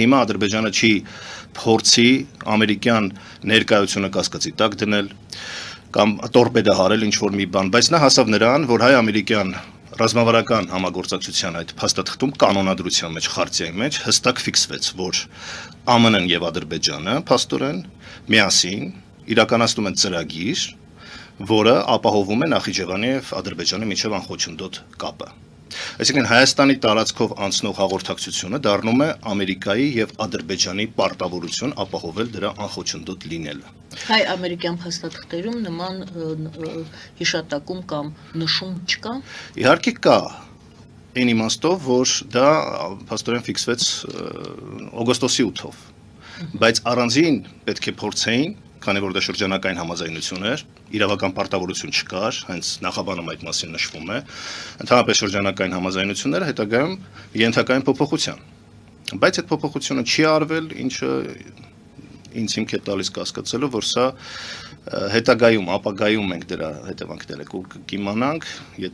Հիմա Ադրբեջանը չի փորձի ամերիկյան ներկայությունը կասկածի տակ դնել կամ տորպեդա հարել ինչ-որ մի բան, բայց նա հասավ նրան, որ հայ-ամերիկյան ռազմավարական համագործակցության այդ փաստաթղթում կանոնադրության մեջ, խարտիայի մեջ հստակ ֆիքսվեց, որ ԱՄՆ-ն եւ Ադրբեջանը փաստորեն միասին իրականացնում են ծրագիր, որը ապահովում է Նախիջևանի եւ Ադրբեջանի միջև անխոչնդոտ կապը։ Այսինքն Հայաստանի տարածքով անցնող հաղորդակցությունը դառնում է Ամերիկայի եւ Ադրբեջանի պարտավորություն ապահովել դրա անխոչնդոտ լինելը։ Հայ-ամերիկյան փաստաթղթերում նման հիշատակում կամ նշում չկա։ Իհարկե կա, այն իմաստով, որ դա փաստորեն ֆիքսվեց օգոստոսի 8-ով, բայց առանձին պետք է փորձեին, քանի որ դա շրջանակային համաձայնություն էր, իրավական պարտավորություն չկար, հենց նախաբանում այդ մասին նշվում է, ընդհանրապես շրջանակային համաձայնությունները հետագայում ենթակային փոփոխության։ Բայց այդ փոփոխությունը չի արվել, ինչը ինձ հիմք է տալիս կասկածելու, որ սա հետագայում, ապագայում մենք դրա հետևանքները կիմանանք, եթե